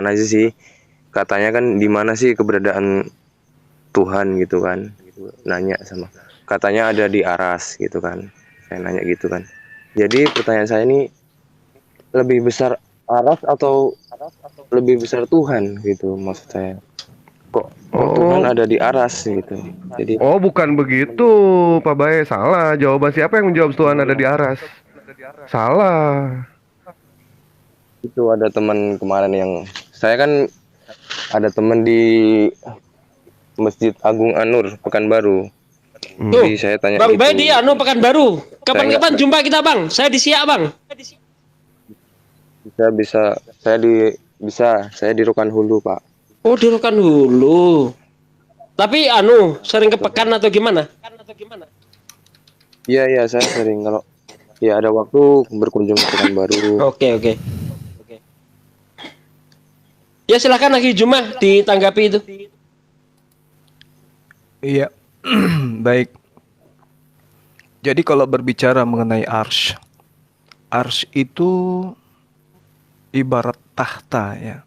menanyakan aja sih. Katanya kan di mana sih keberadaan Tuhan gitu kan. Nanya sama. Katanya ada di aras gitu kan. Saya nanya gitu kan. Jadi pertanyaan saya ini, lebih besar aras atau lebih besar Tuhan gitu maksud saya. Kok Tuhan Oh, ada di aras gitu. Jadi oh bukan begitu, Pak Bae. Salah. Jawaban siapa yang menjawab Tuhan ada di aras? Salah. itu ada teman kemarin yang saya kan ada teman di Masjid Agung Anur Pekanbaru. Hmm. Jadi Tuh, saya tanya Bang Bay gitu. di Pekanbaru. Saya nggak Kapan-kapan jumpa kita, Bang. Saya di Siak, Bang. bisa bisa saya saya di Rokan Hulu, Pak. Oh, di Rokan Hulu. Tapi sering ke Pekan atau gimana? Iya iya saya sering kalau ya ada waktu berkunjung ke Pekanbaru. Oke, oke. Ya silakan lagi Juma ditanggapi itu. Iya, baik. Jadi kalau berbicara mengenai arsy, arsy itu ibarat tahta ya.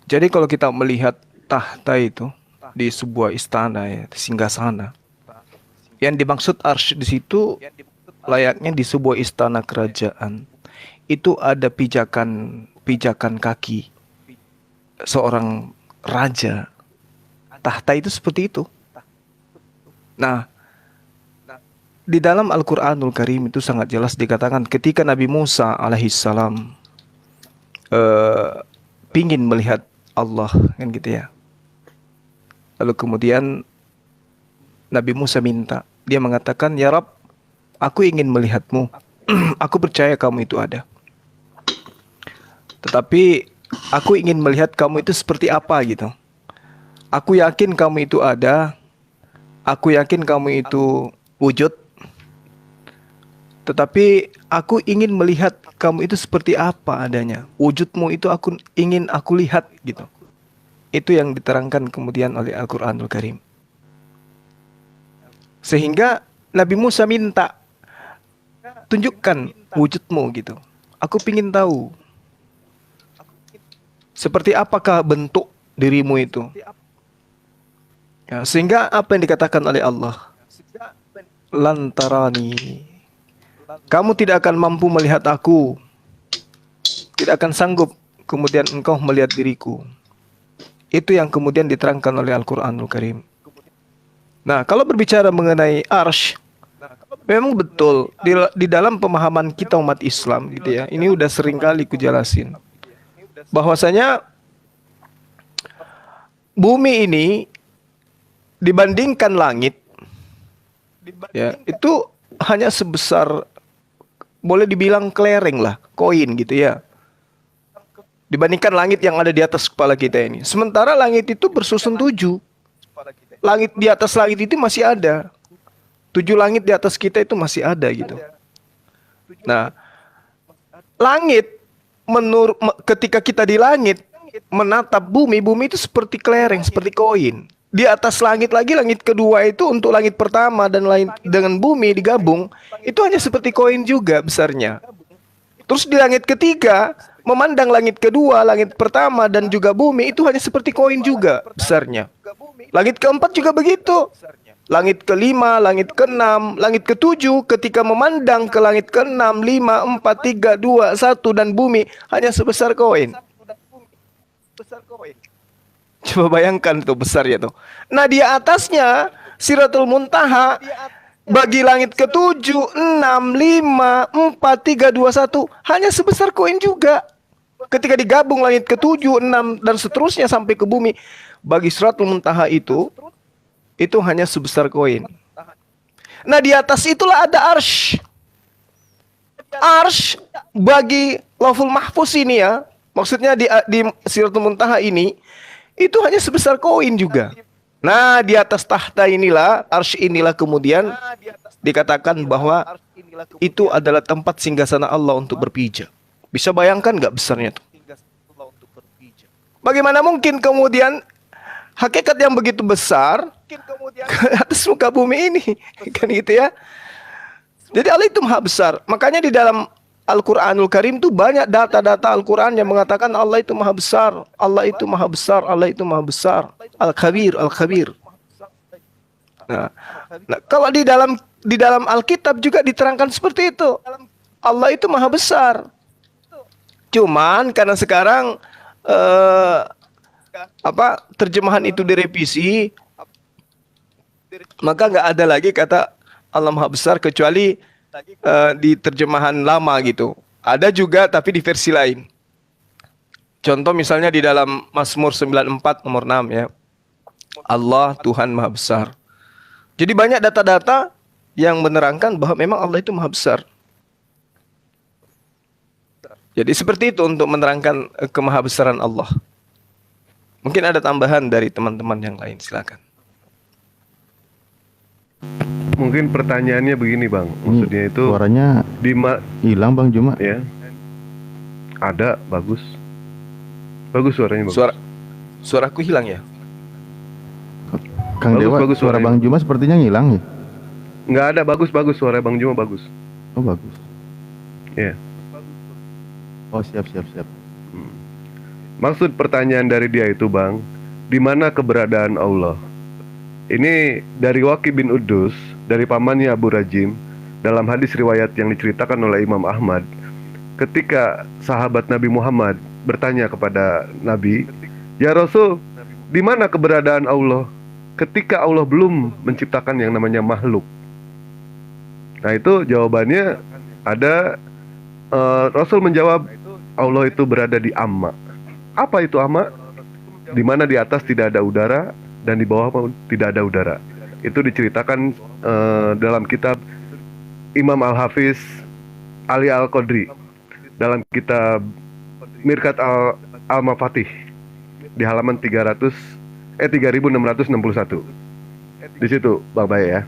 Jadi kalau kita melihat tahta itu di sebuah istana ya, singgasana. Yang dimaksud arsy di situ layaknya di sebuah istana kerajaan. Itu ada pijakan kaki seorang raja. Tahta itu seperti itu. Nah, di dalam Al-Quranul Karim itu sangat jelas dikatakan ketika Nabi Musa alaihissalam pingin melihat Allah kan gitu ya. Lalu kemudian Nabi Musa minta, dia mengatakan, "Ya Rabb, aku ingin melihatmu. Aku percaya kamu itu ada. Tetapi aku ingin melihat kamu itu seperti apa gitu. Aku yakin kamu itu ada. Aku yakin kamu itu wujud. Tetapi aku ingin melihat kamu itu seperti apa adanya. Wujudmu itu ingin aku lihat gitu." Itu yang diterangkan kemudian oleh Al-Quranul Karim. Sehingga Nabi Musa minta, tunjukkan wujudmu gitu. Aku ingin tahu seperti apakah bentuk dirimu itu. Ya, sehingga apa yang dikatakan oleh Allah? Lantarani. Kamu tidak akan mampu melihat aku. Tidak akan sanggup kemudian engkau melihat diriku. Itu yang kemudian diterangkan oleh Al-Quranul Karim. Nah, kalau berbicara mengenai arsy, memang betul di dalam pemahaman kita umat Islam gitu ya. Ini udah sering kali kujelasin. Bahwasanya bumi ini dibandingkan langit ya, itu hanya sebesar boleh dibilang kelereng lah, koin gitu ya. Dibandingkan langit yang ada di atas kepala kita ini. Sementara langit itu bersusun 7. Langit di atas langit itu masih ada. 7 langit di atas kita itu masih ada gitu. Nah, langit ketika kita di langit menatap bumi, bumi itu seperti kelereng, seperti koin. Di atas langit lagi, langit kedua itu untuk langit pertama dan lain dengan bumi digabung, itu hanya seperti koin juga besarnya. Terus di langit ketiga, memandang langit kedua, langit pertama dan juga bumi itu hanya seperti koin juga besarnya. Langit keempat juga begitu. Langit kelima, langit keenam, langit ketujuh ketika memandang ke langit keenam, 5, 4, 3, 2, 1 dan bumi hanya sebesar koin. Coba bayangkan tuh besarnya tuh. Nah di atasnya Siratul Muntaha bagi langit ketujuh, 6, 5, 4, 3, 2, 1 hanya sebesar koin juga. Ketika digabung langit ketujuh, 6 dan seterusnya sampai ke bumi, bagi Siratul Muntaha itu hanya sebesar koin. Nah di atas itulah ada arsy. Arsy bagi Lauhul Mahfuz ini ya, maksudnya di Siratul Muntaha ini, itu hanya sebesar koin juga. Nah di atas tahta inilah, arsy inilah kemudian dikatakan bahwa itu adalah tempat singgasana Allah untuk berpijak. Bisa bayangkan nggak besarnya tuh? Bagaimana mungkin kemudian hakikat yang begitu besar ke atas muka bumi ini, kan gitu ya. Jadi Allah itu maha besar. Makanya di dalam Al-Quranul Karim tuh banyak data-data Al-Quran yang mengatakan Allah itu maha besar, Allah itu maha besar, Allah itu maha besar. Al-Khabir, Al-Khabir. Nah, kalau di dalam Alkitab juga diterangkan seperti itu. Allah itu maha besar. Cuman karena sekarang terjemahan itu direvisi, maka nggak ada lagi kata Allah maha besar kecuali di terjemahan lama gitu. Ada juga tapi di versi lain. Contoh misalnya di dalam Mazmur 94 nomor 6 ya. Allah Tuhan maha besar. Jadi banyak data-data yang menerangkan bahwa memang Allah itu maha besar. Jadi seperti itu untuk menerangkan kemahabesaran Allah. Mungkin ada tambahan dari teman-teman yang lain, silakan. Mungkin pertanyaannya begini Bang, maksudnya itu Suaranya hilang Bang Juma. ya ada bagus suaranya bagus. Suaraku hilang ya? Kang Bagus, Dewa, bagus suara suaranya. Bang Juma sepertinya ngilang ya. Nggak ada, bagus suara Bang Juma bagus. Oh bagus. Ya. Oh siap. Maksud pertanyaan dari dia itu Bang, di mana keberadaan Allah? Ini dari Waqi bin Udus, dari pamannya Abu Rajim, dalam hadis riwayat yang diceritakan oleh Imam Ahmad, ketika sahabat Nabi Muhammad bertanya kepada Nabi, "Ya Rasul, di mana keberadaan Allah ketika Allah belum menciptakan yang namanya makhluk?" Nah itu jawabannya ada, Rasul menjawab, Allah itu berada di amma. Apa itu amma? Di mana di atas tidak ada udara dan di bawah pun tidak ada udara. Itu diceritakan dalam kitab Imam Al-Hafiz Ali Al-Qadri, dalam kitab Mirqat Al-Mafatih di halaman 3661. Di situ Bang Bae ya.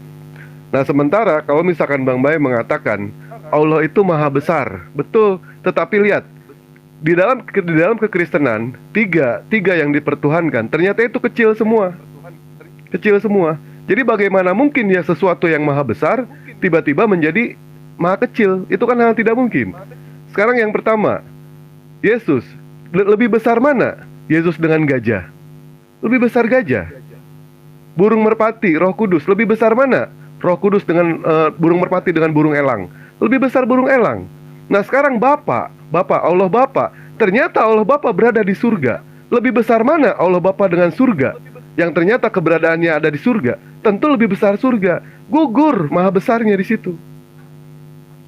Nah sementara kalau misalkan Bang Bae mengatakan Allah itu maha besar, betul. Tetapi lihat di dalam kekristenan tiga yang dipertuhankan ternyata itu kecil semua. Jadi bagaimana mungkin ya sesuatu yang maha besar tiba-tiba menjadi maha kecil? Itu kan hal yang tidak mungkin. Sekarang yang pertama, Yesus lebih besar mana? Yesus dengan gajah? Lebih besar gajah. Burung merpati, Roh Kudus lebih besar mana? Roh Kudus dengan burung merpati dengan burung elang. Lebih besar burung elang. Nah sekarang Bapa, Allah Bapa. Ternyata Allah Bapa berada di surga. Lebih besar mana Allah Bapa dengan surga? Yang ternyata keberadaannya ada di surga. Tentu lebih besar surga. Gugur maha besarnya di situ.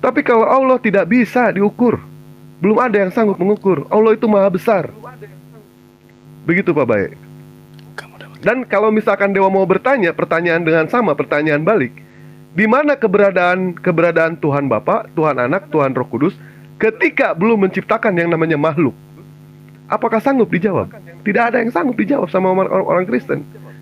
Tapi kalau Allah tidak bisa diukur, belum ada yang sanggup mengukur. Allah itu maha besar. Begitu Pak Bae. Dan kalau misalkan Dewa mau bertanya pertanyaan dengan sama, pertanyaan balik, di mana keberadaan Tuhan Bapa, Tuhan Anak, Tuhan Roh Kudus ketika belum menciptakan yang namanya makhluk? Apakah sanggup dijawab? Tidak ada yang sanggup dijawab sama orang Kristen.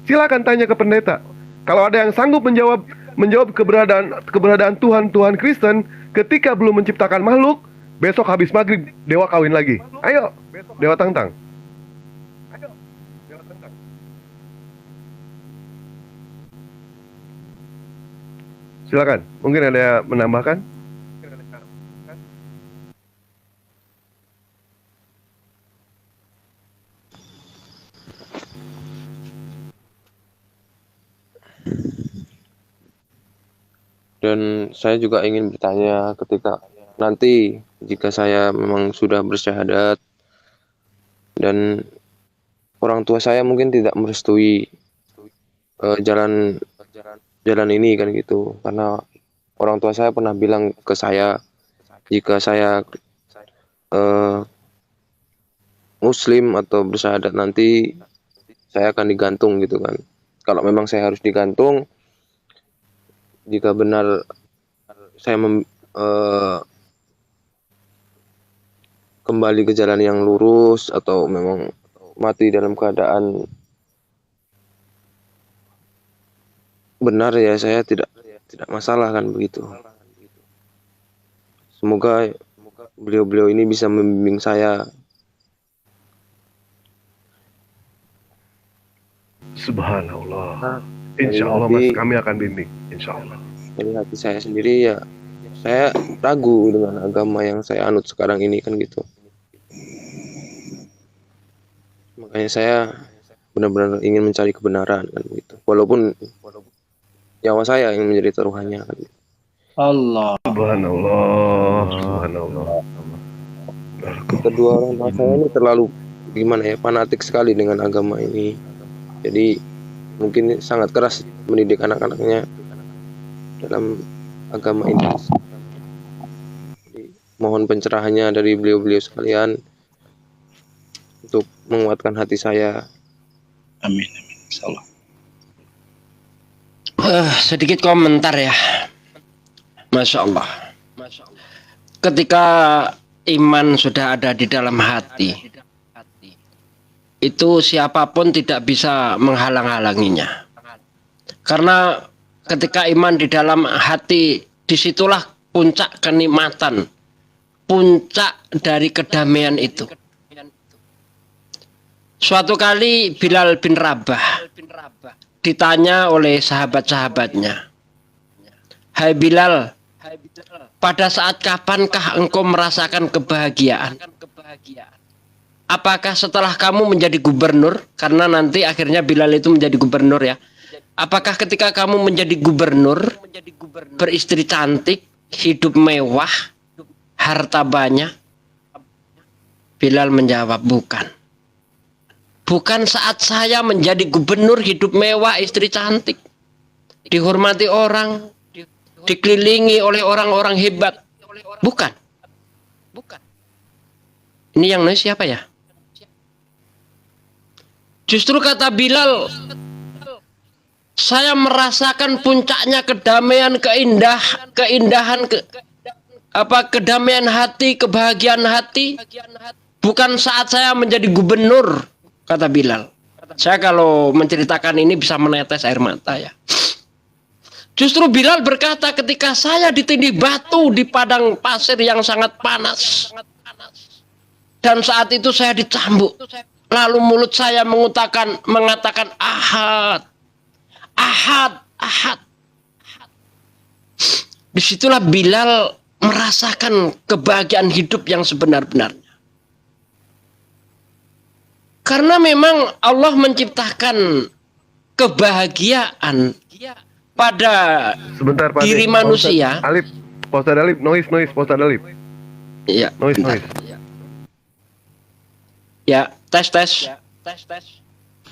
Silakan tanya ke pendeta. Kalau ada yang sanggup menjawab keberadaan Tuhan Kristen ketika belum menciptakan makhluk, besok habis maghrib Dewa kawin lagi. Ayo, Dewa tantang. Silakan, mungkin ada yang menambahkan? Dan saya juga ingin bertanya ketika nanti jika saya memang sudah bersyahadat dan orang tua saya mungkin tidak merestui jalan ini kan gitu, karena orang tua saya pernah bilang ke saya jika saya muslim atau bersyahadat nanti saya akan digantung gitu kan. Kalau memang saya harus digantung, jika benar saya kembali ke jalan yang lurus atau memang mati dalam keadaan benar, ya saya tidak masalah kan begitu. Semoga beliau-beliau ini bisa membimbing saya. Subhanallah. Insya Allah Mas, kami akan bimbing. Insya Allah. Dari hati saya sendiri ya, saya ragu dengan agama yang saya anut sekarang ini kan gitu. Makanya saya benar-benar ingin mencari kebenaran kan gitu. Walaupun nyawa saya yang menjadi taruhannya kan. Allah. Subhanallah, subhanallah. Kedua orang tua saya ini terlalu gimana ya, fanatik sekali dengan agama ini. Jadi mungkin sangat keras mendidik anak-anaknya dalam agama ini. Jadi, mohon pencerahannya dari beliau-beliau sekalian untuk menguatkan hati saya. Amin, amin, insyaallah. Sedikit komentar ya. Masya Allah. Ketika iman sudah ada di dalam hati, itu siapapun tidak bisa menghalang-halanginya. Karena ketika iman di dalam hati, disitulah puncak kenikmatan, puncak dari kedamaian itu. Suatu kali Bilal bin Rabah ditanya oleh sahabat-sahabatnya, "Hai Bilal, pada saat kapankah engkau merasakan kebahagiaan? Apakah setelah kamu menjadi gubernur?" Karena nanti akhirnya Bilal itu menjadi gubernur ya. "Apakah ketika kamu menjadi gubernur, beristri cantik, hidup mewah, harta banyak?" Bilal menjawab, "Bukan. Bukan saat saya menjadi gubernur, hidup mewah, istri cantik, dihormati orang, dikelilingi oleh orang-orang hebat. Bukan. Ini yang nulis siapa ya? Justru kata Bilal, saya merasakan puncaknya kedamaian, kedamaian hati, kebahagiaan hati, bukan saat saya menjadi gubernur," kata Bilal. Saya kalau menceritakan ini bisa menetes air mata ya. Justru Bilal berkata, ketika saya ditindih batu di padang pasir yang sangat panas, dan saat itu saya dicambuk, lalu mulut saya mengatakan ahad, ahad, ahad. Disitulah Bilal merasakan kebahagiaan hidup yang sebenar-benarnya. Karena memang Allah menciptakan kebahagiaan pada Sebentar, Pak diri Ade. manusia. Pak Ustadz Alip, noise, Pak Ustadz Alip. Iya. Noise. Ya, tes.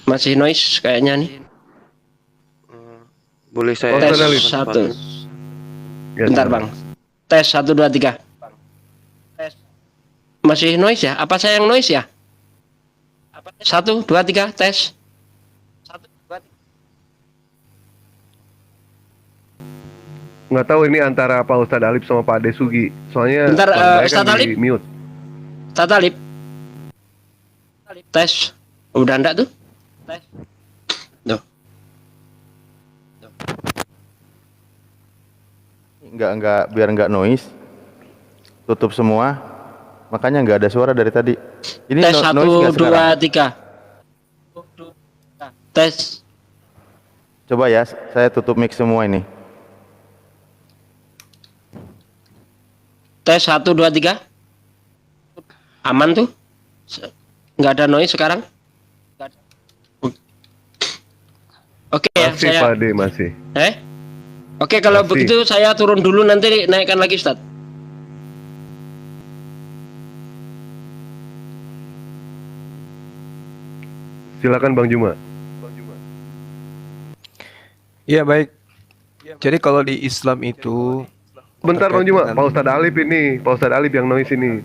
Masih noise kayaknya nih. Boleh saya Tes Alip. 1. Ya, Bentar Bang. Tes 1 2 3. Masih noise ya? Apa saya yang noise ya? 1 2 3 tes. Nggak tahu ini antara Pak Ustadz Alip sama Pak Ade Sugi. Soalnya Bentar, suara saya Ustadz kan Alip. di mute. Tatalip. Tes. Udah enggak tuh? Tuh. Enggak, biar enggak noise. Tutup semua. Makanya enggak ada suara dari tadi. Ini Tes noise 1 enggak sekarang? 2 3. Tes. Coba ya, saya tutup mic semua ini. Tes 1 2 3. Aman tuh? Nggak ada noise sekarang? Oke ya, Masih saya. Pak Ade, masih. Oke, kalau Masih. begitu saya turun dulu, nanti naikkan lagi Ustaz. Silakan Bang Juma. Ya baik. Jadi kalau di Islam itu Bentar Bang terkait Juma, dengan- Pak Ustadz Alip ini, Pak Ustadz Alip yang noise ini.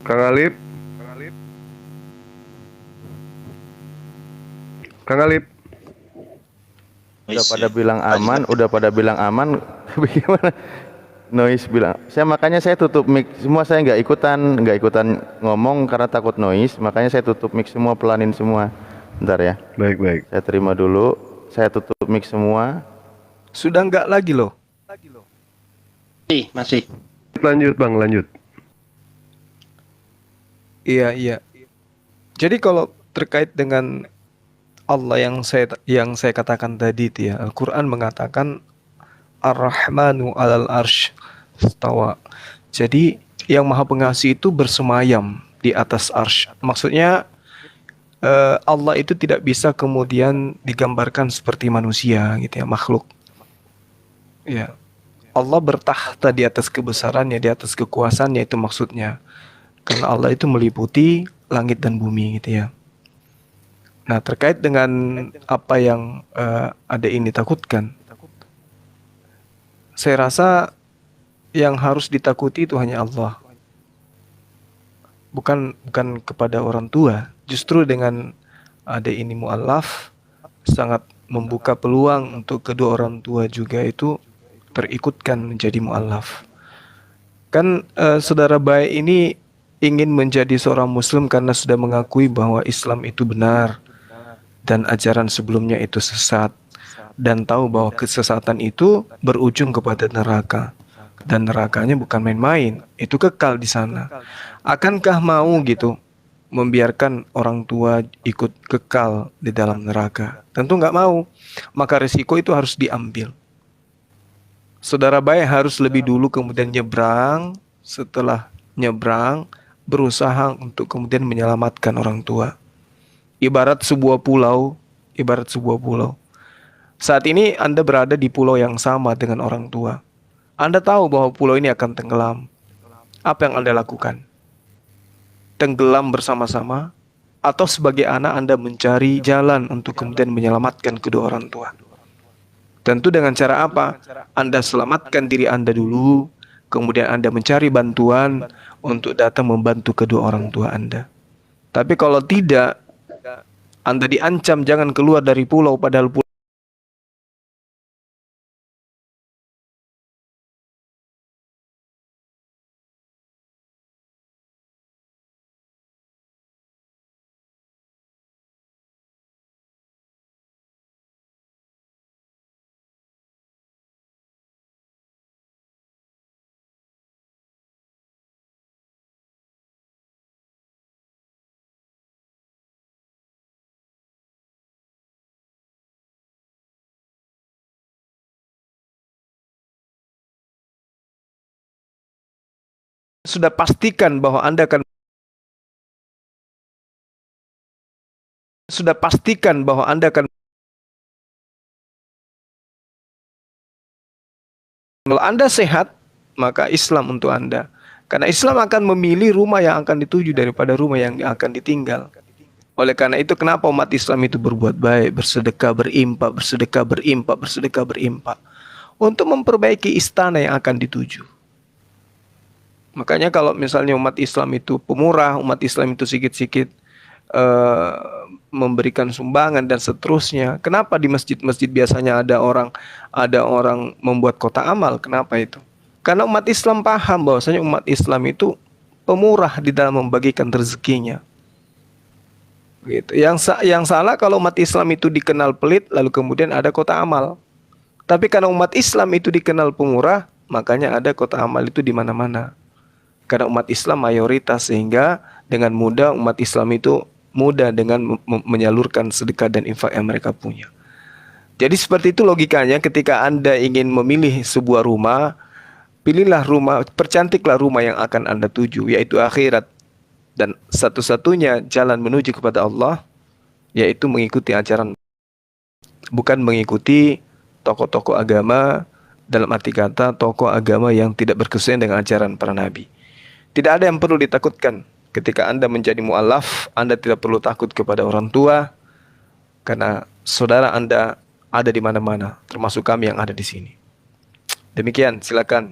Kang Alip. Kang Alip. Udah pada bilang aman, tapi gimana? Noise bilang. Makanya saya tutup mic semua, saya nggak ikutan ngomong karena takut noise, makanya saya tutup mic semua, pelanin semua. Bentar ya. Baik. Saya terima dulu. Saya tutup mic semua. sudah enggak lagi loh. Masih. Lanjut Bang, lanjut. Iya. Jadi kalau terkait dengan Allah yang saya katakan tadi itu ya, Al-Qur'an mengatakan Ar-Rahmanu 'alal arsy istawa. Jadi yang Maha Pengasih itu bersemayam di atas arsy. Maksudnya Allah itu tidak bisa kemudian digambarkan seperti manusia gitu ya, makhluk. Ya. Allah bertakhta di atas kebesarannya, di atas kekuasaannya, itu maksudnya. Karena Allah itu meliputi langit dan bumi gitu ya. Nah, terkait dengan apa yang ada ini takutkan, saya rasa yang harus ditakuti itu hanya Allah. Bukan kepada orang tua. Justru dengan ada ini mu'alaf sangat membuka peluang untuk kedua orang tua juga itu terikutkan menjadi mu'alaf. Kan saudara baik ini ingin menjadi seorang muslim karena sudah mengakui bahwa Islam itu benar dan ajaran sebelumnya itu sesat, dan tahu bahwa kesesatan itu berujung kepada neraka, dan nerakanya bukan main-main, itu kekal di sana. Akankah mau gitu membiarkan orang tua ikut kekal di dalam neraka? Tentu nggak mau. Maka risiko itu harus diambil. Saudara baik harus lebih dulu kemudian nyebrang, setelah nyebrang berusaha untuk kemudian menyelamatkan orang tua. Ibarat sebuah pulau. Saat ini Anda berada di pulau yang sama dengan orang tua. Anda tahu bahwa pulau ini akan tenggelam. Apa yang Anda lakukan? Tenggelam bersama-sama, atau sebagai anak Anda mencari jalan untuk kemudian menyelamatkan kedua orang tua? Tentu dengan cara apa? Anda selamatkan diri Anda dulu, kemudian Anda mencari bantuan untuk datang membantu kedua orang tua Anda. Tapi kalau tidak, Anda diancam jangan keluar dari pulau, padahal pulau sudah pastikan bahwa Anda akan kalau Anda sehat, maka Islam untuk Anda. Karena Islam akan memilih rumah yang akan dituju daripada rumah yang akan ditinggal. Oleh karena itu, kenapa umat Islam itu berbuat baik, bersedekah, berimpak, untuk memperbaiki istana yang akan dituju. Makanya kalau misalnya umat Islam itu pemurah, umat Islam itu sikit-sikit memberikan sumbangan dan seterusnya. Kenapa di masjid-masjid biasanya ada orang membuat kotak amal? Kenapa itu? Karena umat Islam paham bahwasanya umat Islam itu pemurah di dalam membagikan rezekinya. Gitu. Yang salah kalau umat Islam itu dikenal pelit lalu kemudian ada kotak amal. Tapi karena umat Islam itu dikenal pemurah, makanya ada kotak amal itu di mana-mana. Karena umat Islam mayoritas, sehingga dengan mudah umat Islam itu mudah dengan menyalurkan sedekah dan infak yang mereka punya. Jadi seperti itu logikanya ketika Anda ingin memilih sebuah rumah, pilihlah rumah, percantiklah rumah yang akan Anda tuju, yaitu akhirat. Dan satu-satunya jalan menuju kepada Allah, yaitu mengikuti ajaran, bukan mengikuti tokoh-tokoh agama, dalam arti kata tokoh agama yang tidak berkesuaian dengan ajaran para nabi. Tidak ada yang perlu ditakutkan. Ketika Anda menjadi mu'alaf, Anda tidak perlu takut kepada orang tua, karena saudara Anda ada di mana-mana, termasuk kami yang ada di sini. Demikian, silakan.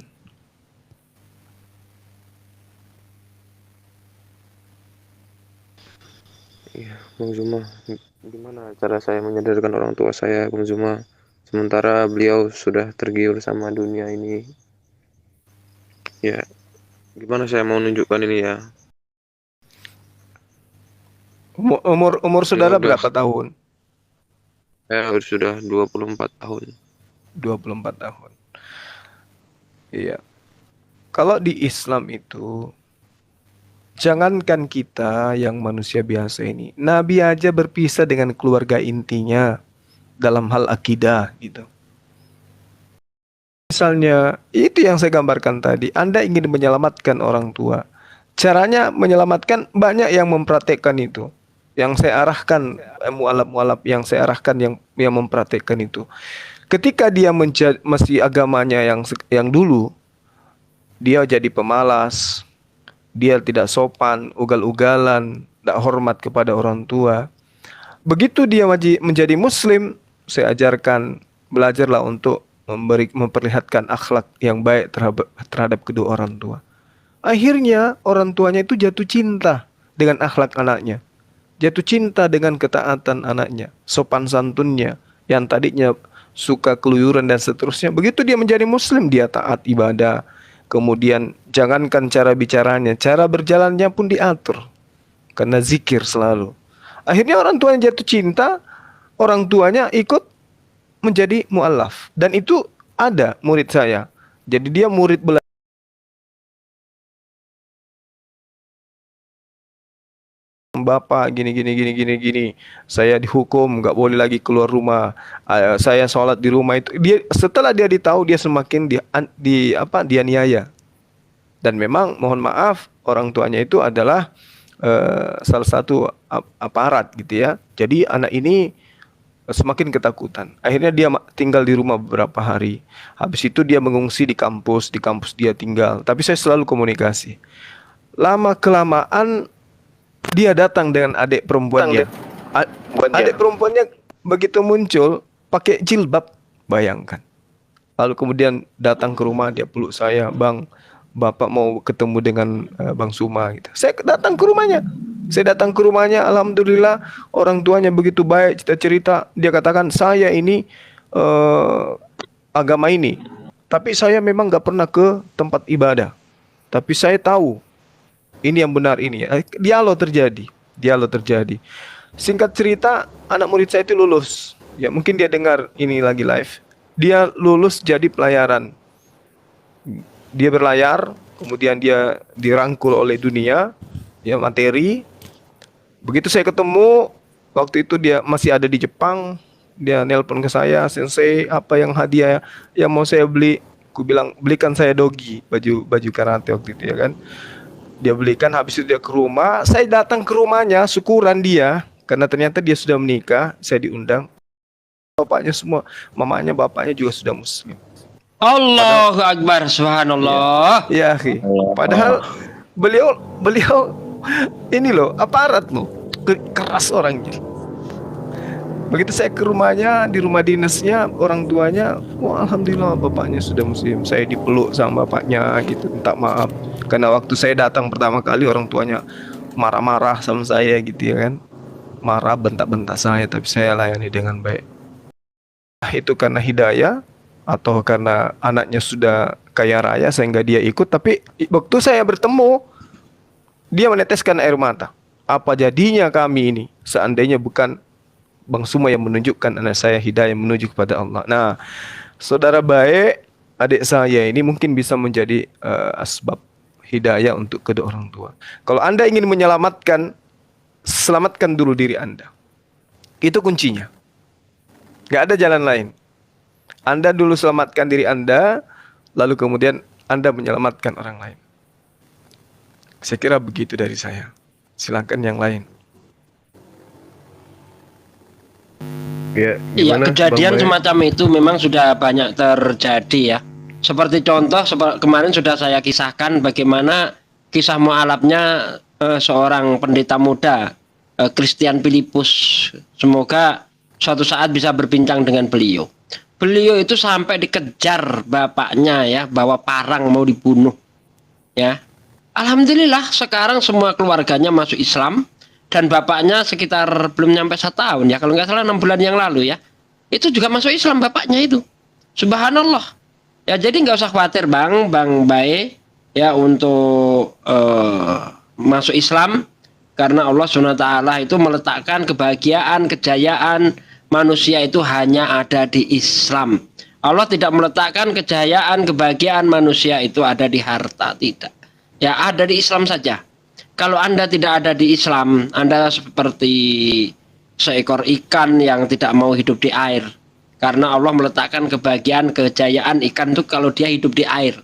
Iya, Bang Zuma, gimana cara saya menyadarkan orang tua saya, Bang Zuma, sementara beliau sudah tergiur sama dunia ini? Ya, gimana saya mau nunjukkan ini ya? Umur saudara Ya udah, berapa tahun? saya sudah 24 tahun. 24 tahun. Iya. Kalau di Islam itu Jangankan kita yang manusia biasa ini, Nabi aja berpisah dengan keluarga intinya dalam hal akidah gitu. Misalnya, itu yang saya gambarkan tadi. Anda ingin menyelamatkan orang tua. Caranya menyelamatkan, banyak yang mempraktekkan itu. Yang saya arahkan, mualaf-mualaf yang saya arahkan yang mempraktekkan itu. Ketika dia masih agamanya yang dulu, dia jadi pemalas, dia tidak sopan, ugal-ugalan, tidak hormat kepada orang tua. Begitu dia menjadi muslim, saya ajarkan, belajarlah untuk memperlihatkan akhlak yang baik terhadap kedua orang tua. Akhirnya orang tuanya itu jatuh cinta dengan akhlak anaknya, jatuh cinta dengan ketaatan anaknya, sopan santunnya, yang tadinya suka keluyuran dan seterusnya. Begitu dia menjadi muslim, dia taat ibadah. Kemudian jangankan cara bicaranya, cara berjalannya pun diatur, karena zikir selalu. Akhirnya orang tuanya jatuh cinta, orang tuanya ikut menjadi mu'allaf. Dan itu ada murid saya. Jadi dia murid belajar. Bapak gini. Saya dihukum, nggak boleh lagi keluar rumah. Saya sholat di rumah itu. Setelah dia ditahu, dia semakin dianiaya. Dan memang mohon maaf, orang tuanya itu adalah salah satu aparat gitu ya. Jadi anak ini semakin ketakutan. Akhirnya dia tinggal di rumah beberapa hari. Habis itu dia mengungsi di kampus dia tinggal. Tapi saya selalu komunikasi. Lama kelamaan dia datang dengan adik perempuannya. Adik perempuannya begitu muncul pakai jilbab, bayangkan. Lalu kemudian datang ke rumah, dia peluk saya, "Bang, Bapak mau ketemu dengan Bang Suma," gitu. Saya datang ke rumahnya. Alhamdulillah orang tuanya begitu baik, cerita. Dia katakan, "Saya ini agama ini, tapi saya memang nggak pernah ke tempat ibadah. Tapi saya tahu ini yang benar ini." Dialog terjadi. Singkat cerita, anak murid saya itu lulus. Ya mungkin dia dengar ini lagi live. Dia lulus jadi pelayaran. Dia berlayar, kemudian dia dirangkul oleh dunia, ya materi. Begitu saya ketemu, waktu itu dia masih ada di Jepang. Dia nelpon ke saya, "Sensei, apa yang hadiah yang mau saya beli?" Aku bilang, "Belikan saya dogi, baju karate waktu itu ya kan." Dia belikan, habis itu dia ke rumah. Saya datang ke rumahnya, syukuran dia, karena ternyata dia sudah menikah. Saya diundang. Bapaknya semua, mamanya, bapaknya juga sudah muslim. Allahu Akbar, subhanallah. Ya, akhi. Padahal beliau ini loh, aparat loh, keras orangnya. Begitu saya ke rumahnya, di rumah dinasnya, orang tuanya, wah alhamdulillah bapaknya sudah muslim. Saya dipeluk sama bapaknya gitu, minta maaf. Karena waktu saya datang pertama kali, orang tuanya marah-marah sama saya gitu ya kan. Marah, bentak-bentak saya, tapi saya layani dengan baik. Itu karena hidayah, atau karena anaknya sudah kaya raya sehingga dia ikut. Tapi waktu saya bertemu, dia meneteskan air mata. Apa jadinya kami ini seandainya bukan Bang Suma yang menunjukkan anak saya hidayah menuju kepada Allah. Nah, saudara baik, adik saya ini mungkin bisa menjadi asbab hidayah untuk kedua orang tua. Kalau Anda ingin menyelamatkan, selamatkan dulu diri Anda. Itu kuncinya. Gak ada jalan lain. Anda dulu selamatkan diri Anda, lalu kemudian Anda menyelamatkan orang lain. Saya kira begitu dari saya. Silakan yang lain. Ya, Iya, gimana, kejadian Bang Bae? semacam itu memang sudah banyak terjadi ya. Seperti contoh kemarin sudah saya kisahkan bagaimana kisah mu'alafnya seorang pendeta muda, Christian Filipus. Semoga suatu saat bisa berbincang dengan beliau. Beliau itu sampai dikejar bapaknya ya, bawa parang mau dibunuh. Ya. Alhamdulillah sekarang semua keluarganya masuk Islam. Dan bapaknya sekitar belum nyampe 1 tahun ya, kalau nggak salah 6 bulan yang lalu ya, itu juga masuk Islam bapaknya itu. Subhanallah. Ya jadi nggak usah khawatir Bang Bae ya untuk masuk Islam, karena Allah SWT itu meletakkan kebahagiaan, kejayaan manusia itu hanya ada di Islam. Allah tidak meletakkan kejayaan, kebahagiaan manusia itu ada di harta, tidak. Ya ada di Islam saja. Kalau Anda tidak ada di Islam, Anda seperti seekor ikan yang tidak mau hidup di air. Karena Allah meletakkan kebahagiaan, kejayaan ikan itu kalau dia hidup di air.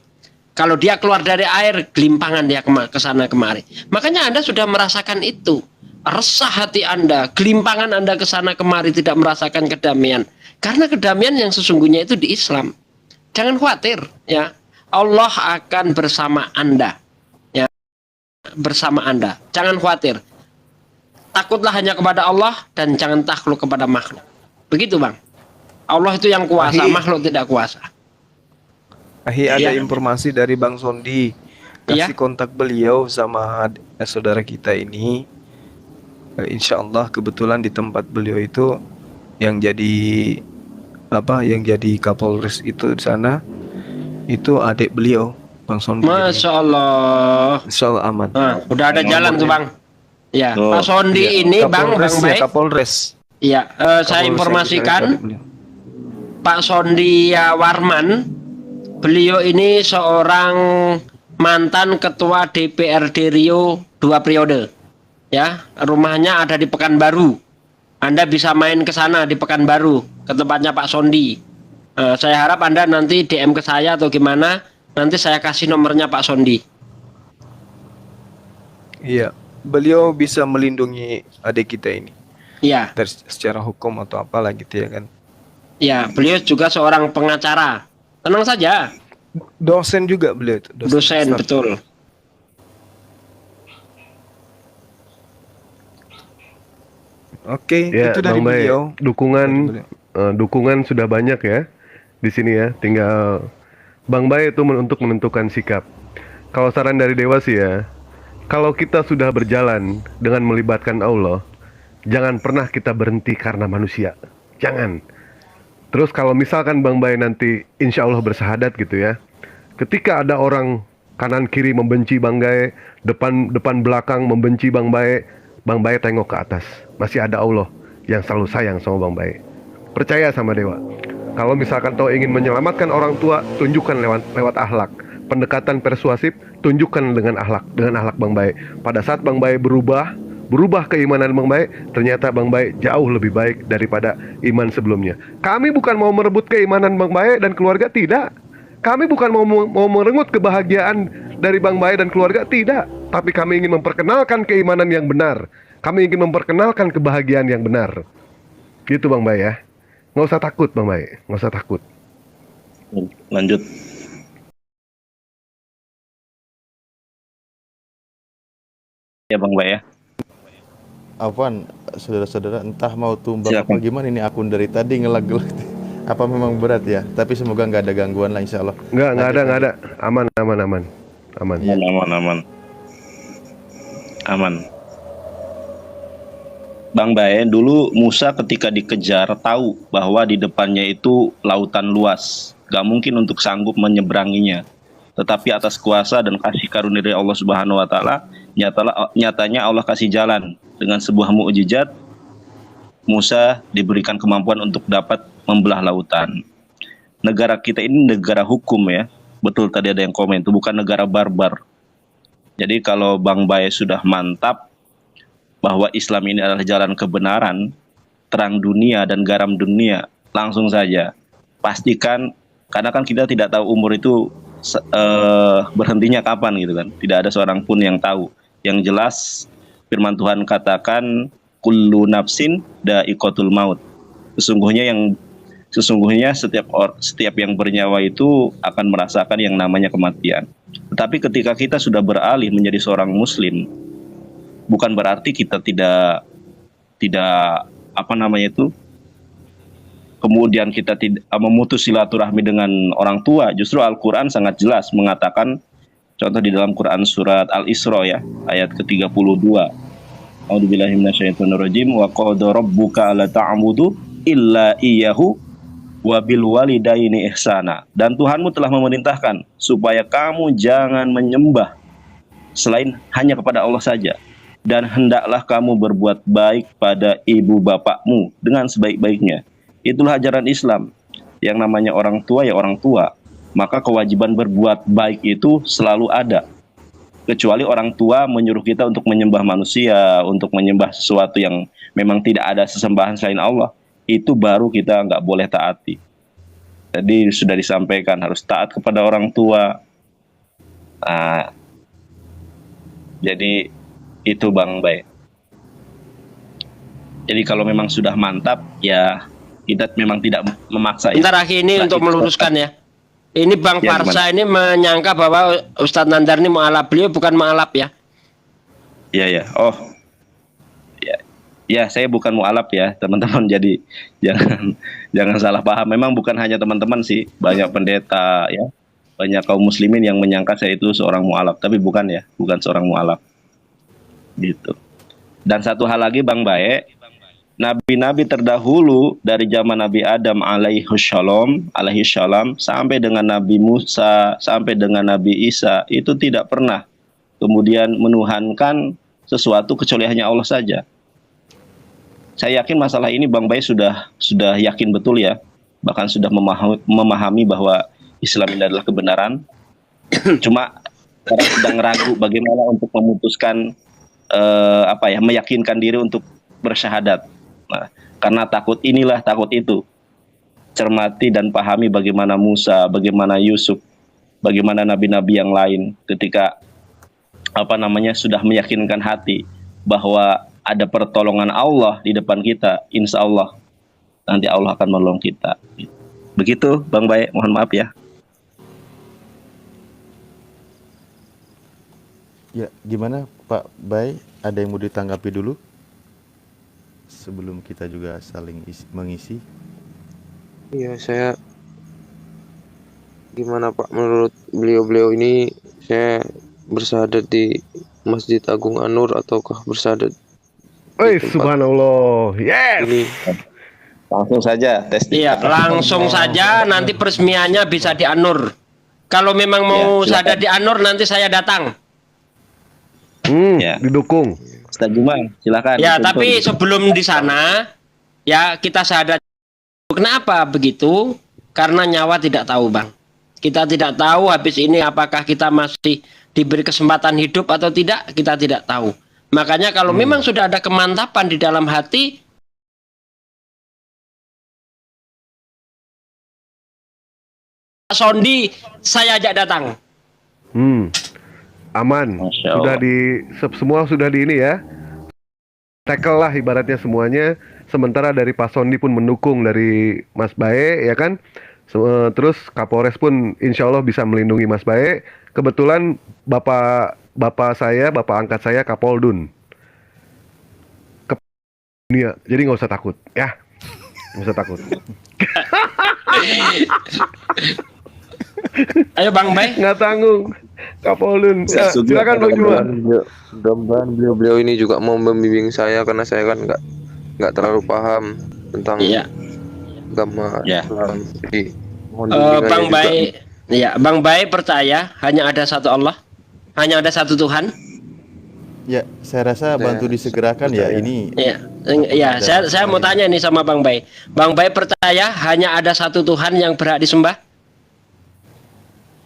Kalau dia keluar dari air, gelimpangan dia ke sana kemari. Makanya Anda sudah merasakan itu. Resah hati Anda, gelimpangan Anda ke sana kemari, tidak merasakan kedamaian. Karena kedamaian yang sesungguhnya itu di Islam. Jangan khawatir, ya. Allah akan bersama Anda. Bersama Anda. Jangan khawatir. Takutlah hanya kepada Allah dan jangan takluk kepada makhluk. Begitu, Bang. Allah itu yang kuasa, makhluk tidak kuasa. Ada informasi dari Bang Sondi. Kasih kontak beliau sama saudara kita ini. Insya Allah kebetulan di tempat beliau itu yang jadi Kapolres itu di sana itu adik beliau. Bang Sondi. Masya Allah. Insya Allah aman. Nah, udah ada jalan tuh Bang. Ya, Pak Sondi ini Kapolres, Bang baik. Kapolres. Iya, saya informasikan Pak Sondi Warman. Beliau ini seorang mantan ketua DPRD Riau 2 periode. Ya, rumahnya ada di Pekanbaru. Anda bisa main ke sana di Pekanbaru, ke tempatnya Pak Sondi. Saya harap Anda nanti DM ke saya atau gimana. Nanti saya kasih nomornya Pak Sondi. Iya, beliau bisa melindungi adik kita ini. Iya. Secara hukum atau apalah gitu ya kan. Iya, beliau juga seorang pengacara. Tenang saja. Dosen juga beliau itu. Dosen betul. Oke, Ya, itu dari Bang Bay, beliau. dukungan sudah banyak ya di sini ya. Tinggal Bang Bay itu untuk menentukan sikap. Kalau saran dari Dewa sih ya, kalau kita sudah berjalan dengan melibatkan Allah, jangan pernah kita berhenti karena manusia. Jangan. Terus kalau misalkan Bang Bay nanti insya Allah bersahadat gitu ya, ketika ada orang kanan kiri membenci Bang Bay, depan belakang membenci Bang Bay tengok ke atas. Masih ada Allah yang selalu sayang sama Bang Bay. Percaya sama Dewa. Kalau misalkan kau ingin menyelamatkan orang tua, tunjukkan lewat akhlak. Pendekatan persuasif, tunjukkan dengan akhlak Bang Bay. Pada saat Bang Bay berubah keimanan Bang Bay, ternyata Bang Bay jauh lebih baik daripada iman sebelumnya. Kami bukan mau merebut keimanan Bang Bay dan keluarga, tidak. Kami bukan mau merenggut kebahagiaan dari Bang Bay dan keluarga, tidak. Tapi kami ingin memperkenalkan keimanan yang benar. Kami ingin memperkenalkan kebahagiaan yang benar. Gitu Bang Bay ya. Nggak usah takut Bang Bay, nggak usah takut. Lanjut. Ya Bang Bay ya. Afwan, saudara-saudara, entah mau tumbang Silakan. apa gimana ini akun dari tadi ngelag-ngelag. Apa memang berat ya? Tapi semoga nggak ada gangguan lah insya Allah. Nggak ada. Aman. Aman. Bang Bay, dulu Musa ketika dikejar tahu bahwa di depannya itu lautan luas, gak mungkin untuk sanggup menyeberanginya. Tetapi atas kuasa dan kasih karunia dari Allah Subhanahu Wa Taala, nyatanya Allah kasih jalan dengan sebuah mukjizat. Musa diberikan kemampuan untuk dapat membelah lautan. Negara kita ini negara hukum ya, betul tadi ada yang komen itu bukan negara barbar. Jadi kalau Bang Bay sudah mantap bahwa Islam ini adalah jalan kebenaran, terang dunia dan garam dunia, langsung saja pastikan, karena kan kita tidak tahu umur itu berhentinya kapan gitu kan, tidak ada seorang pun yang tahu. Yang jelas firman Tuhan katakan kullu nafsin dha'iqatul maut. Sesungguhnya setiap yang bernyawa itu akan merasakan yang namanya kematian. Tetapi ketika kita sudah beralih menjadi seorang muslim, bukan berarti kita tidak kemudian kita tidak memutus silaturahmi dengan orang tua. Justru Al-Quran sangat jelas mengatakan, contoh di dalam Quran surat Al-Isra ya, ayat ke-32. A'udzubillahi minasyaitonirrajim, wa qada rabbuka alla ta'budu illa iyyahu wa bil walidaini ihsana. Dan Tuhanmu telah memerintahkan supaya kamu jangan menyembah selain hanya kepada Allah saja. Dan hendaklah kamu berbuat baik pada ibu bapakmu dengan sebaik-baiknya. Itulah ajaran Islam. Yang namanya orang tua ya orang tua. Maka kewajiban berbuat baik itu selalu ada. kecuali orang tua menyuruh kita untuk menyembah manusia, untuk menyembah sesuatu yang memang tidak ada sesembahan selain Allah, itu baru kita nggak boleh taati. Jadi sudah disampaikan harus taat kepada orang tua. Nah, jadi itu Bang Bay. Jadi kalau memang sudah mantap, ya kita memang tidak memaksa. Bentar Aki, ini Nah, untuk itu- meluruskan ya. Ini Bang Ya, Farsa ini menyangka bahwa Ustadz Nandar ini mualaf, beliau bukan mualaf ya. Ya, ya. Oh, ya, ya saya bukan mualaf ya teman-teman. Jadi jangan salah paham. Memang bukan hanya teman-teman sih, banyak pendeta ya, banyak kaum muslimin yang menyangka saya itu seorang mualaf, tapi bukan ya, bukan seorang mualaf. Gitu. Dan satu hal lagi Bang Bae, nabi-nabi terdahulu dari zaman Nabi Adam alaihi salam sampai dengan Nabi Musa, sampai dengan Nabi Isa, itu tidak pernah kemudian menuhankan sesuatu kecuali hanya Allah saja. Saya yakin masalah ini Bang Bae sudah yakin betul ya, bahkan sudah memahami bahwa Islam ini adalah kebenaran. Cuma sekarang sedang ragu bagaimana untuk memutuskan meyakinkan diri untuk bersyahadat. Nah, karena takut inilah, takut itu. Cermati dan pahami bagaimana Musa, bagaimana Yusuf, bagaimana nabi-nabi yang lain ketika sudah meyakinkan hati bahwa ada pertolongan Allah di depan kita, insya Allah nanti Allah akan menolong kita. Begitu Bang Bae, mohon maaf ya. Ya, gimana Pak Bay? Ada yang mau ditanggapi dulu? Sebelum kita juga saling mengisi. Iya, saya gimana Pak, menurut beliau-beliau ini saya bersyahadat di Masjid Agung An-Nur ataukah bersyahadat Subhanallah. Yes. ini? Langsung saja tes. Iya, langsung saja nanti peresmiannya bisa di An-Nur. Kalau memang mau Ya, silakan. sadar di An-Nur nanti saya datang. Ya. Didukung. Ustaz Juma, silakan. Ya, dituntun. tapi sebelum di sana ya kita sadar. Kenapa begitu? Karena nyawa tidak tahu, Bang. Kita tidak tahu habis ini apakah kita masih diberi kesempatan hidup atau tidak, kita tidak tahu. Makanya kalau memang sudah ada kemantapan di dalam hati, Pak Sondi saya ajak datang. Aman. Masya Sudah Allah. semua sudah di ini ya. Tackle lah ibaratnya semuanya. Sementara dari Pak Sondi pun mendukung dari Mas Bae ya kan. Terus Kapolres pun insya Allah bisa melindungi Mas Bae. Kebetulan bapak angkat saya Kapoldun. Dunia. Jadi nggak usah takut ya. Nggak usah takut. Ayo Bang Bae. Nggak tanggung. Kapoldun. Ya, silakan Bang Juma. Mudah-mudahan beliau-beliau ini juga mau membimbing saya karena saya kan nggak terlalu paham tentang Iya. agama Ya. Islam. Jadi mohon bimbingannya Bang juga. Bae, ya Bang Bae percaya hanya ada satu Allah, hanya ada satu Tuhan. Ya, saya rasa bantu disegerakan ya. Ini Ya, saya mau tanya nih sama Bang Bae. Bang Bae percaya hanya ada satu Tuhan yang berhak disembah?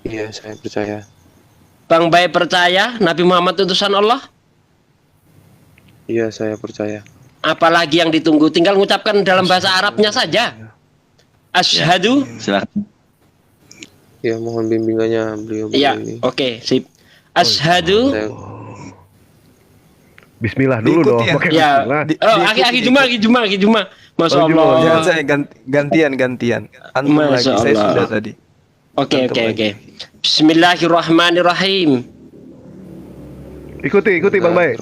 Iya, saya percaya. Bang Bae percaya Nabi Muhammad utusan Allah? Iya, saya percaya. Apalagi yang ditunggu, tinggal mengucapkan dalam bahasa Arabnya saja. Asyhadu. Silakan. Ya, mohon bimbingannya beliau-beliau Ya, ini. oke, sip. Asyhadu. Saya Bismillah dulu Diikuti dong. ya. Pakai Ya. bismillah. Oh, Aki Juma. Masya Oh, Juma. Allah. Jangan saya gantian. Antum lagi, Masya saya Allah. sudah tadi. Oke. Antum lagi. Bismillahirrahmanirrahim. Ikuti Bang Bae.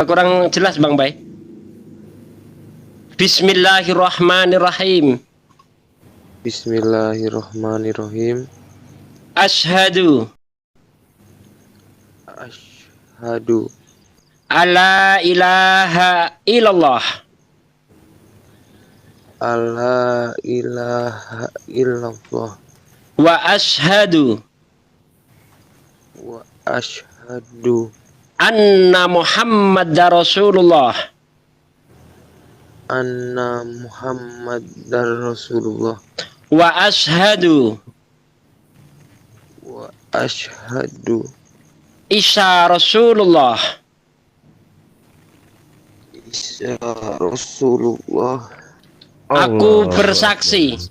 Kurang jelas Bang Bae. Bismillahirrahmanirrahim. Bismillahirrahmanirrahim. Asyhadu Asyhadu alla ilaha illallah alla ilaha illallah wa asyhadu wa asyhadu anna Muhammadar Rasulullah. anna Muhammadar Rasulullah Wa asyhadu wa Asyhadu Isa Rasulullah. Isa Rasulullah. Aku Allah. bersaksi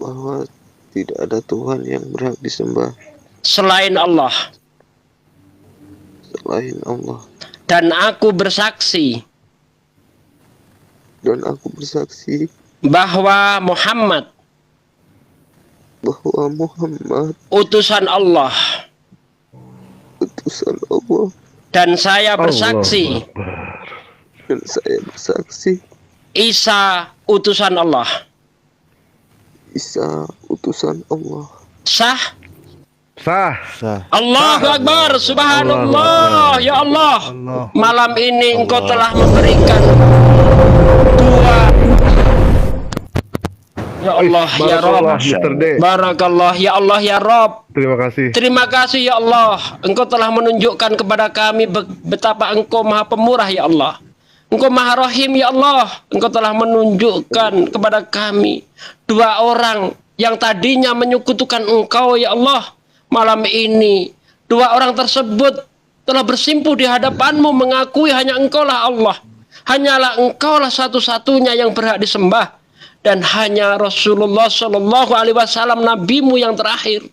Bahwa tidak ada Tuhan yang berhak disembah selain Allah. selain Allah. Dan aku bersaksi Dan aku bersaksi bahwa Muhammad bahwa Muhammad utusan Allah. utusan Allah. Dan saya bersaksi Allahu Akbar. Dan saya bersaksi Isa utusan Allah. Isa utusan Allah. Sah? Sah. Sah. Allahu Akbar, subhanallah, ya Allah. Allah. Malam ini engkau telah memberikan dua. Ya Allah, ya Rob. Barakallah, Mr. D. Barakallah, ya Allah, ya Rob. Terima kasih. Terima kasih ya Allah. Engkau telah menunjukkan kepada kami betapa Engkau Maha Pemurah ya Allah. Engkau Maha Rahim ya Allah. Engkau telah menunjukkan kepada kami dua orang yang tadinya menyekutukan Engkau ya Allah. Malam ini dua orang tersebut telah bersimpuh di hadapan-Mu mengakui hanya Engkau lah Allah. Hanyalah Engkau lah satu-satunya yang berhak disembah. Dan hanya Rasulullah Shallallahu Alaihi Wasallam Nabi-Mu yang terakhir.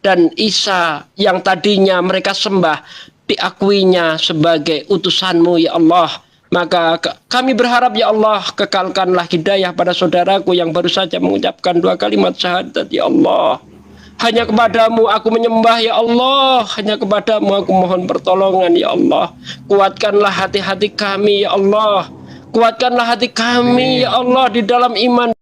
Dan Isa yang tadinya mereka sembah diakuinya sebagai utusan-Mu ya Allah. Maka kami berharap ya Allah kekalkanlah hidayah pada saudaraku yang baru saja mengucapkan dua kalimat syahadat ya Allah. Hanya kepadamu aku menyembah ya Allah. Hanya kepadamu aku mohon pertolongan ya Allah. Kuatkanlah hati-hati kami ya Allah. Kuatkanlah hati kami ya Allah di dalam iman.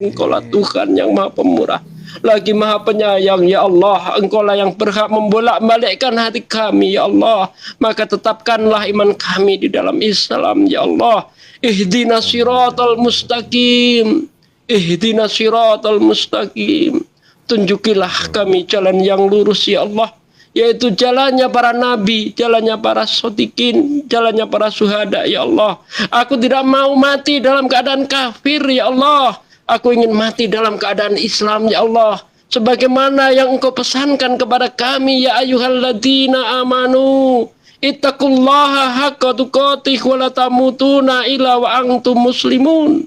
Engkaulah Tuhan yang Maha Pemurah, lagi Maha Penyayang ya Allah. Engkaulah yang berhak membolak-balikkan hati kami ya Allah. Maka tetapkanlah iman kami di dalam Islam ya Allah. Ihdinas siratal mustaqim. Ihdinas siratal mustaqim. Tunjukilah kami jalan yang lurus ya Allah, yaitu jalannya para nabi, jalannya para sotikin, jalannya para syuhada ya Allah. Aku tidak mau mati dalam keadaan kafir ya Allah. Aku ingin mati dalam keadaan Islam ya Allah. Sebagaimana yang Engkau pesankan kepada kami ya ayyuhalladzina amanu ittaqullaha haqqa tuqatih wa la tamutuna illa wa antum muslimun.